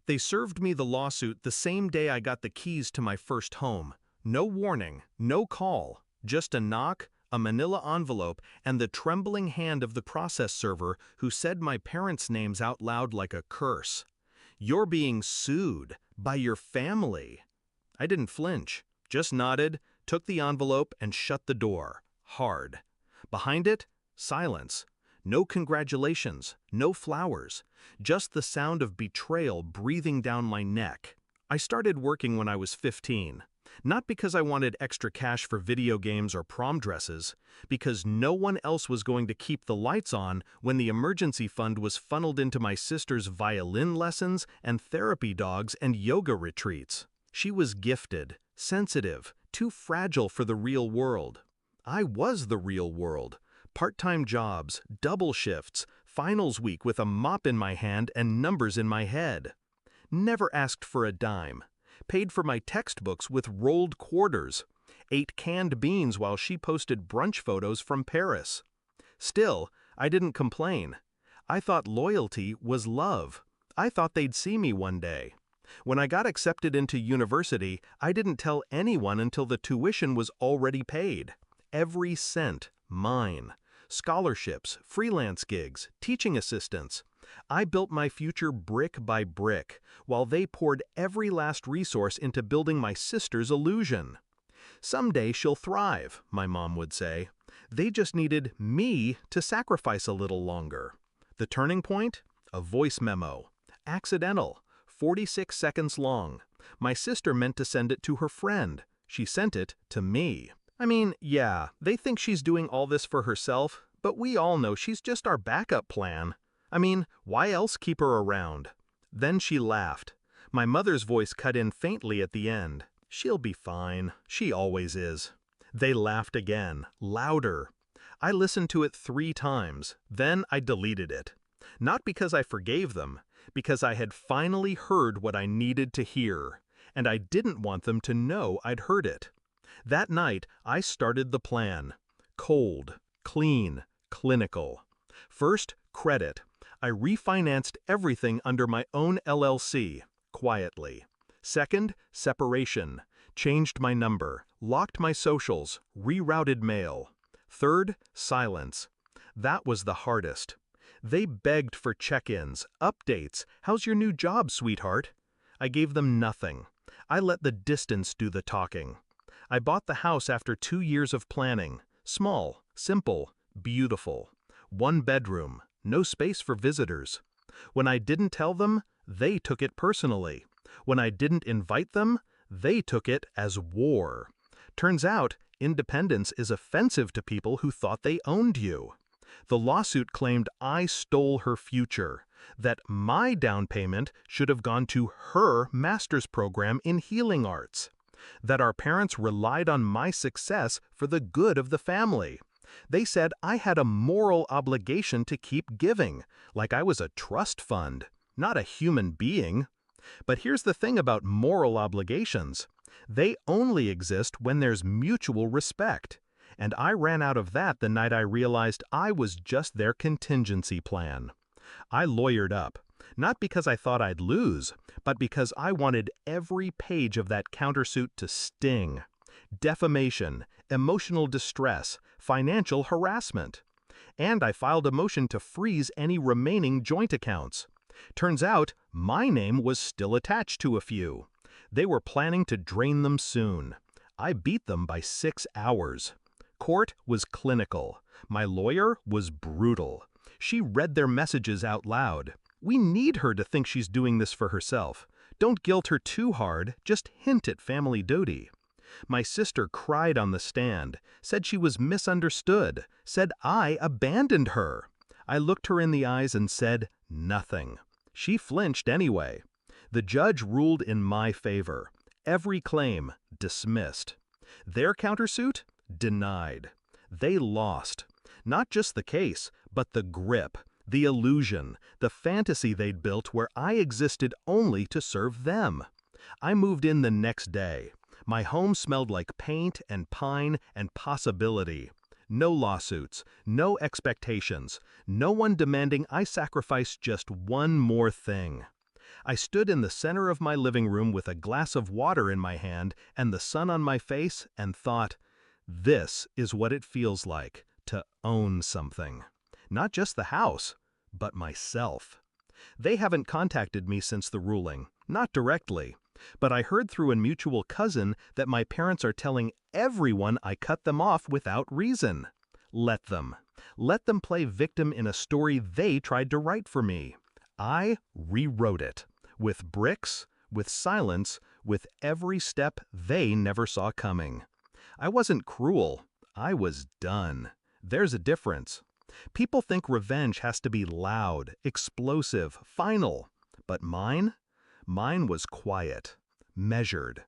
They served me the lawsuit the same day I got the keys to my first home. No warning, no call, just a knock, a manila envelope, and the trembling hand of the process server who said my parents' names out loud like a curse. "You're being sued by your family." I didn't flinch, just nodded, took the envelope, and shut the door, hard. Behind it, silence. No congratulations, no flowers, just the sound of betrayal breathing down my neck. I started working when I was 15, not because I wanted extra cash for video games or prom dresses, because no one else was going to keep the lights on when the emergency fund was funneled into my sister's violin lessons and therapy dogs and yoga retreats. She was gifted, sensitive, too fragile for the real world. I was the real world. Part-time jobs, double shifts, finals week with a mop in my hand and numbers in my head. Never asked for a dime. Paid for my textbooks with rolled quarters. Ate canned beans while she posted brunch photos from Paris. Still, I didn't complain. I thought loyalty was love. I thought they'd see me one day. When I got accepted into university, I didn't tell anyone until the tuition was already paid. Every cent, mine. Scholarships, freelance gigs, teaching assistants. I built my future brick by brick, while they poured every last resource into building my sister's illusion. "Someday she'll thrive," my mom would say. They just needed me to sacrifice a little longer. The turning point? A voice memo. Accidental. 46 seconds long. My sister meant to send it to her friend. She sent it to me. I mean, yeah, they think she's doing all this for herself, but we all know she's just our backup plan. I mean, why else keep her around? Then she laughed. My mother's voice cut in faintly at the end. "She'll be fine. She always is." They laughed again, louder. I listened to it 3 times, then I deleted it. Not because I forgave them, because I had finally heard what I needed to hear, and I didn't want them to know I'd heard it. That night, I started the plan. Cold, clean, clinical. First, credit. I refinanced everything under my own LLC, quietly. Second, separation. Changed my number, locked my socials, rerouted mail. Third, silence. That was the hardest. They begged for check-ins, updates. "How's your new job, sweetheart?" I gave them nothing. I let the distance do the talking. I bought the house after 2 years of planning. Small, simple, beautiful. 1 bedroom, no space for visitors. When I didn't tell them, they took it personally. When I didn't invite them, they took it as war. Turns out, independence is offensive to people who thought they owned you. The lawsuit claimed I stole her future, that my down payment should have gone to her master's program in healing arts, that our parents relied on my success for the good of the family. They said I had a moral obligation to keep giving, like I was a trust fund, not a human being. But here's the thing about moral obligations. They only exist when there's mutual respect. And I ran out of that the night I realized I was just their contingency plan. I lawyered up, not because I thought I'd lose, but because I wanted every page of that countersuit to sting. Defamation, emotional distress, financial harassment. And I filed a motion to freeze any remaining joint accounts. Turns out, my name was still attached to a few. They were planning to drain them soon. I beat them by 6 hours. Court was clinical. My lawyer was brutal. She read their messages out loud. "We need her to think she's doing this for herself. Don't guilt her too hard, just hint at family duty." My sister cried on the stand, said she was misunderstood, said I abandoned her. I looked her in the eyes and said nothing. She flinched anyway. The judge ruled in my favor. Every claim dismissed. Their countersuit? Denied. They lost. Not just the case, but the grip, the illusion, the fantasy they'd built where I existed only to serve them. I moved in the next day. My home smelled like paint and pine and possibility. No lawsuits, no expectations, no one demanding I sacrifice just one more thing. I stood in the center of my living room with a glass of water in my hand and the sun on my face and thought, this is what it feels like to own something. Not just the house, but myself. They haven't contacted me since the ruling, not directly. But I heard through a mutual cousin that my parents are telling everyone I cut them off without reason. Let them. Let them play victim in a story they tried to write for me. I rewrote it. With bricks, with silence, with every step they never saw coming. I wasn't cruel. I was done. There's a difference. People think revenge has to be loud, explosive, final. But mine was quiet, measured.